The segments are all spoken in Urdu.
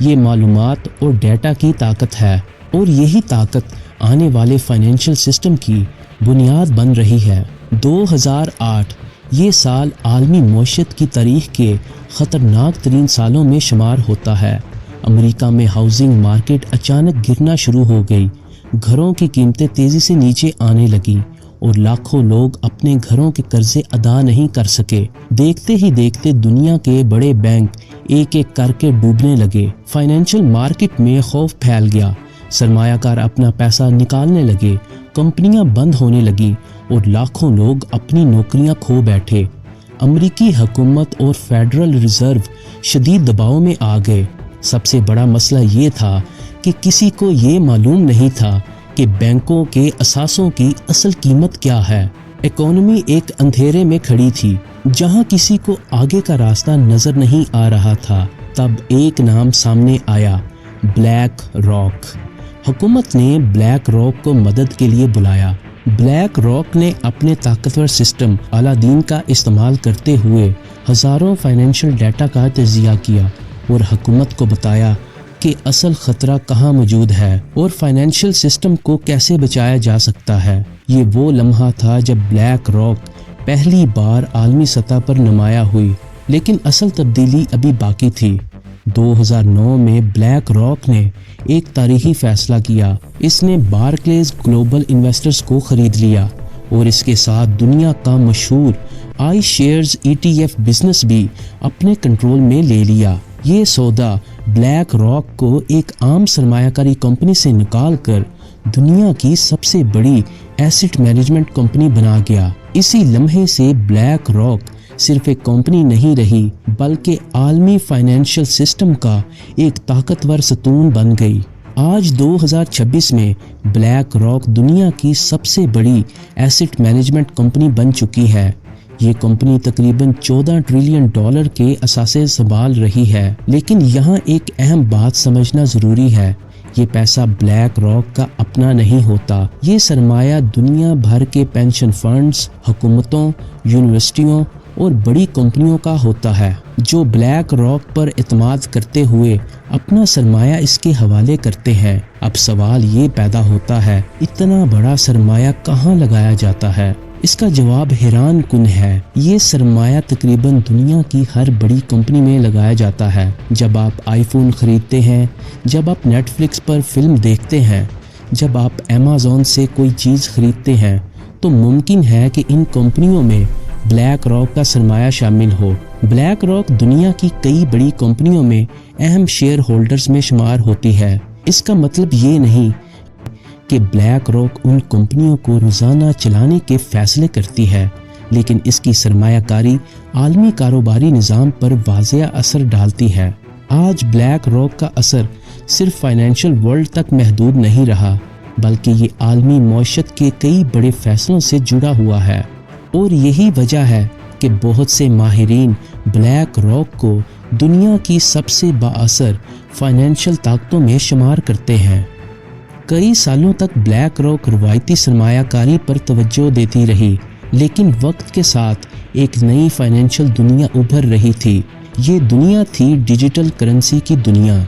یہ معلومات اور ڈیٹا کی طاقت ہے، اور یہی طاقت آنے والے فائنینشیل سسٹم کی بنیاد بن رہی ہے۔ 2008 یہ سال عالمی معیشت کی تاریخ کے خطرناک ترین سالوں میں شمار ہوتا ہے۔ امریکہ میں ہاؤسنگ مارکیٹ اچانک گرنا شروع ہو گئی، گھروں کی قیمتیں تیزی سے نیچے آنے لگیں اور لاکھوں لوگ اپنے گھروں کے قرضے ادا نہیں کر سکے۔ دیکھتے ہی دیکھتے دنیا کے بڑے بینک ایک ایک کر کے ڈوبنے لگے، فائنینشیل مارکیٹ میں خوف پھیل گیا، سرمایہ کار اپنا پیسہ نکالنے لگے، کمپنیاں بند ہونے لگیں اور لاکھوں لوگ اپنی نوکریاں کھو بیٹھے۔ امریکی حکومت اور فیڈرل ریزرو شدید دباؤ میں آ گئے۔ سب سے بڑا مسئلہ یہ تھا کہ کسی کو یہ معلوم نہیں تھا کہ بینکوں کے اثاثوں کی اصل قیمت کیا ہے۔ اکانومی ایک اندھیرے میں کھڑی تھی جہاں کسی کو آگے کا راستہ نظر نہیں آ رہا تھا۔ تب ایک نام سامنے آیا، بلیک راک۔ حکومت نے بلیک راک کو مدد کے لیے بلایا۔ بلیک راک نے اپنے طاقتور سسٹم الادین کا استعمال کرتے ہوئے ہزاروں فائنینشیل ڈیٹا کا تجزیہ کیا اور حکومت کو بتایا کہ اصل خطرہ کہاں موجود ہے اور فائنینشیل سسٹم کو کیسے بچایا جا سکتا ہے۔ یہ وہ لمحہ تھا جب بلیک راک پہلی بار عالمی سطح پر نمایاں ہوئی، لیکن اصل تبدیلی ابھی باقی تھی۔ 2009 میں بلیک راک نے ایک تاریخی فیصلہ کیا۔ اس نے بارکلیز گلوبل انویسٹرز کو خرید لیا اور اس کے ساتھ دنیا کا مشہور آئی شیئرز ETF بزنس بھی اپنے کنٹرول میں لے لیا۔ یہ سودا بلیک راک کو ایک عام سرمایہ کاری کمپنی سے نکال کر دنیا کی سب سے بڑی ایسٹ مینجمنٹ کمپنی بنا گیا۔ اسی لمحے سے بلیک راک صرف ایک کمپنی نہیں رہی بلکہ عالمی فائنینشیل سسٹم کا ایک طاقتور ستون بن گئی۔ آج 2026 میں بلیک راک دنیا کی سب سے بڑی ایسٹ مینجمنٹ کمپنی بن چکی ہے۔ یہ کمپنی تقریباً $14 ٹریلین کے اثاثے سنبھال رہی ہے، لیکن یہاں ایک اہم بات سمجھنا ضروری ہے۔ یہ پیسہ بلیک راک کا اپنا نہیں ہوتا، یہ سرمایہ دنیا بھر کے پینشن فنڈز، حکومتوں، یونیورسٹیوں اور بڑی کمپنیوں کا ہوتا ہے، جو بلیک راک پر اعتماد کرتے ہوئے اپنا سرمایہ اس کے حوالے کرتے ہیں۔ اب سوال یہ پیدا ہوتا ہے، اتنا بڑا سرمایہ کہاں لگایا جاتا ہے؟ اس کا جواب حیران کن ہے۔ یہ سرمایہ تقریباً دنیا کی ہر بڑی کمپنی میں لگایا جاتا ہے۔ جب آپ آئی فون خریدتے ہیں، جب آپ نیٹ فلکس پر فلم دیکھتے ہیں، جب آپ ایمیزون سے کوئی چیز خریدتے ہیں، تو ممکن ہے کہ ان کمپنیوں میں بلیک راک کا سرمایہ شامل ہو۔ بلیک راک دنیا کی کئی بڑی کمپنیوں میں اہم شیئر ہولڈرز میں شمار ہوتی ہے۔ اس کا مطلب یہ نہیں کہ بلیک راک ان کمپنیوں کو روزانہ چلانے کے فیصلے کرتی ہے، لیکن اس کی سرمایہ کاری عالمی کاروباری نظام پر واضح اثر ڈالتی ہے۔ آج بلیک راک کا اثر صرف فائنینشیل ورلڈ تک محدود نہیں رہا، بلکہ یہ عالمی معیشت کے کئی بڑے فیصلوں سے جڑا ہوا ہے، اور یہی وجہ ہے کہ بہت سے ماہرین بلیک راک کو دنیا کی سب سے بااثر فائنینشیل طاقتوں میں شمار کرتے ہیں۔ کئی سالوں تک بلیک راک روایتی سرمایہ کاری پر توجہ دیتی رہی، لیکن وقت کے ساتھ ایک نئی فائنینشیل دنیا ابھر رہی تھی۔ یہ دنیا تھی ڈیجیٹل کرنسی کی دنیا۔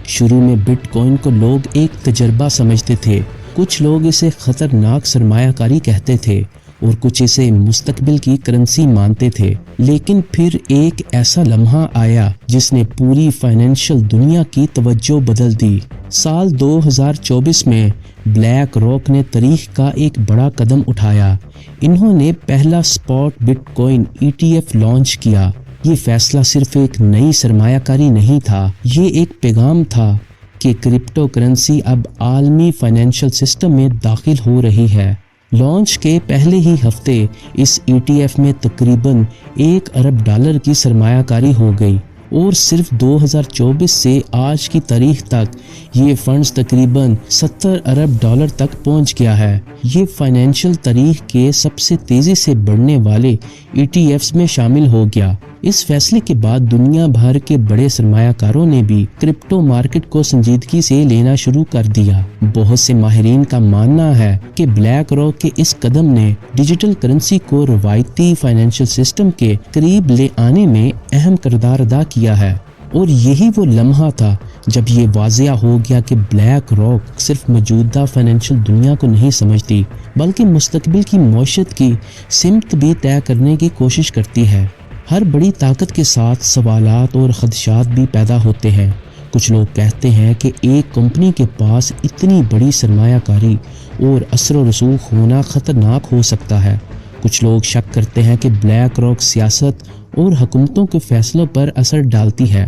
شروع میں بٹ کوائن کو لوگ ایک تجربہ سمجھتے تھے، کچھ لوگ اسے خطرناک سرمایہ کاری کہتے تھے اور کچھ اسے مستقبل کی کرنسی مانتے تھے، لیکن پھر ایک ایسا لمحہ آیا جس نے پوری فائنینشیل دنیا کی توجہ بدل دی۔ سال 2024 میں بلیک راک نے تاریخ کا ایک بڑا قدم اٹھایا۔ انہوں نے پہلا spot but coin ETF launch کیا۔ یہ فیصلہ صرف ایک نئی سرمایہ کاری نہیں تھا، یہ ایک پیغام تھا کہ کرپٹو کرنسی اب عالمی فائنینشیل سسٹم میں داخل ہو رہی ہے۔ لانچ کے پہلے ہی ہفتے اس ETF میں تقریباً $1 ارب کی سرمایہ کاری ہو گئی، اور صرف 2024 سے آج کی تاریخ تک یہ فنڈز تقریباً $70 ارب تک پہنچ گیا ہے۔ یہ فائنینشیل تاریخ کے سب سے تیزی سے بڑھنے والے ETFs میں شامل ہو گیا۔ اس فیصلے کے بعد دنیا بھر کے بڑے سرمایہ کاروں نے بھی کرپٹو مارکیٹ کو سنجیدگی سے لینا شروع کر دیا۔ بہت سے ماہرین کا ماننا ہے کہ بلیک راک کے اس قدم نے ڈیجیٹل کرنسی کو روایتی فائنینشیل سسٹم کے قریب لے آنے میں اہم کردار ادا کیا ہے، اور یہی وہ لمحہ تھا جب یہ واضح ہو گیا کہ بلیک راک صرف موجودہ فائنینشیل دنیا کو نہیں سمجھتی بلکہ مستقبل کی معیشت کی سمت بھی طے کرنے کی کوشش کرتی ہے، ہر بڑی طاقت کے ساتھ سوالات اور خدشات بھی پیدا ہوتے ہیں۔ کچھ لوگ کہتے ہیں کہ ایک کمپنی کے پاس اتنی بڑی سرمایہ کاری اور اثر و رسوخ ہونا خطرناک ہو سکتا ہے۔ کچھ لوگ شک کرتے ہیں کہ بلیک راک سیاست اور حکومتوں کے فیصلوں پر اثر ڈالتی ہے،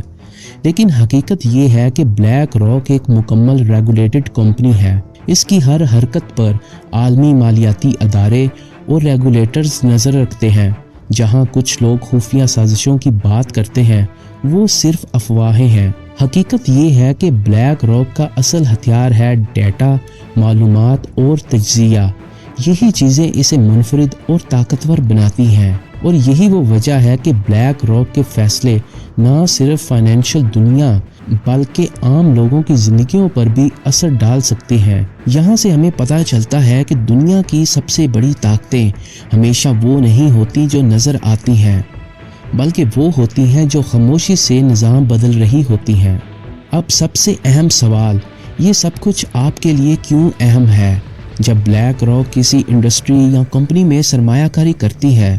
لیکن حقیقت یہ ہے کہ بلیک راک ایک مکمل ریگولیٹڈ کمپنی ہے۔ اس کی ہر حرکت پر عالمی مالیاتی ادارے اور ریگولیٹرز نظر رکھتے ہیں۔ جہاں کچھ لوگ خفیہ سازشوں کی بات کرتے ہیں، وہ صرف افواہیں ہیں۔ حقیقت یہ ہے کہ بلیک راک کا اصل ہتھیار ہے ڈیٹا، معلومات اور تجزیہ۔ یہی چیزیں اسے منفرد اور طاقتور بناتی ہیں، اور یہی وہ وجہ ہے کہ بلیک راک کے فیصلے نہ صرف فائنینشیل دنیا بلکہ عام لوگوں کی زندگیوں پر بھی اثر ڈال سکتے ہیں۔ یہاں سے ہمیں پتہ چلتا ہے کہ دنیا کی سب سے بڑی طاقتیں ہمیشہ وہ نہیں ہوتی جو نظر آتی ہیں، بلکہ وہ ہوتی ہیں جو خاموشی سے نظام بدل رہی ہوتی ہیں۔ اب سب سے اہم سوال، یہ سب کچھ آپ کے لیے کیوں اہم ہے؟ جب بلیک راک کسی انڈسٹری یا کمپنی میں سرمایہ کاری کرتی ہے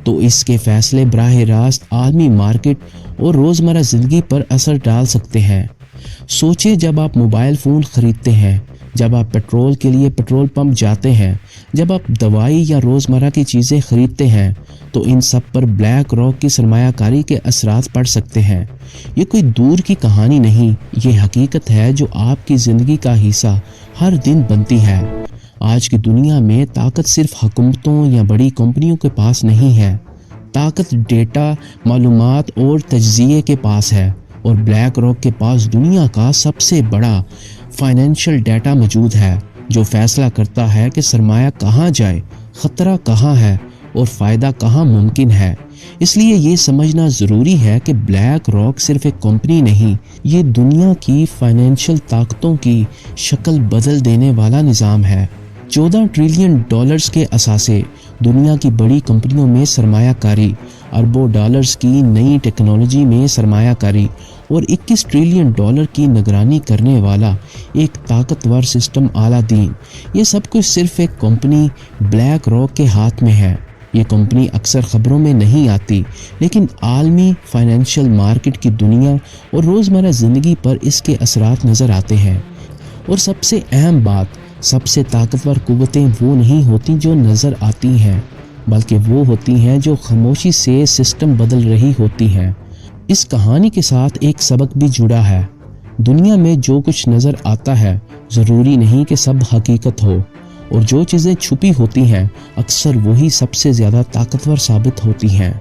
تو اس کے فیصلے براہ راست عالمی مارکیٹ اور روزمرہ زندگی پر اثر ڈال سکتے ہیں۔ سوچیں، جب آپ موبائل فون خریدتے ہیں، جب آپ پیٹرول کے لیے پیٹرول پمپ جاتے ہیں، جب آپ دوائی یا روزمرہ کی چیزیں خریدتے ہیں، تو ان سب پر بلیک راک کی سرمایہ کاری کے اثرات پڑ سکتے ہیں۔ یہ کوئی دور کی کہانی نہیں، یہ حقیقت ہے جو آپ کی زندگی کا حصہ ہر دن بنتی ہے۔ آج کی دنیا میں طاقت صرف حکومتوں یا بڑی کمپنیوں کے پاس نہیں ہے، طاقت ڈیٹا، معلومات اور تجزیے کے پاس ہے، اور بلیک راک کے پاس دنیا کا سب سے بڑا فائنینشیل ڈیٹا موجود ہے جو فیصلہ کرتا ہے کہ سرمایہ کہاں جائے، خطرہ کہاں ہے اور فائدہ کہاں ممکن ہے۔ اس لیے یہ سمجھنا ضروری ہے کہ بلیک راک صرف ایک کمپنی نہیں، یہ دنیا کی فائنینشیل طاقتوں کی شکل بدل دینے والا نظام ہے۔ 14 ٹریلین ڈالرز کے اثاثے، دنیا کی بڑی کمپنیوں میں سرمایہ کاری، اربوں ڈالرز کی نئی ٹیکنالوجی میں سرمایہ کاری، اور 21 ٹریلین ڈالر کی نگرانی کرنے والا ایک طاقتور سسٹم اعلیٰ دین، یہ سب کچھ صرف ایک کمپنی بلیک راک کے ہاتھ میں ہے۔ یہ کمپنی اکثر خبروں میں نہیں آتی، لیکن عالمی فائنینشیل مارکیٹ کی دنیا اور روزمرہ زندگی پر اس کے اثرات نظر آتے ہیں۔ اور سب سے اہم بات، سب سے طاقتور قوتیں وہ نہیں ہوتی جو نظر آتی ہیں، بلکہ وہ ہوتی ہیں جو خاموشی سے سسٹم بدل رہی ہوتی ہیں۔ اس کہانی کے ساتھ ایک سبق بھی جڑا ہے۔ دنیا میں جو کچھ نظر آتا ہے ضروری نہیں کہ سب حقیقت ہو، اور جو چیزیں چھپی ہوتی ہیں اکثر وہی سب سے زیادہ طاقتور ثابت ہوتی ہیں۔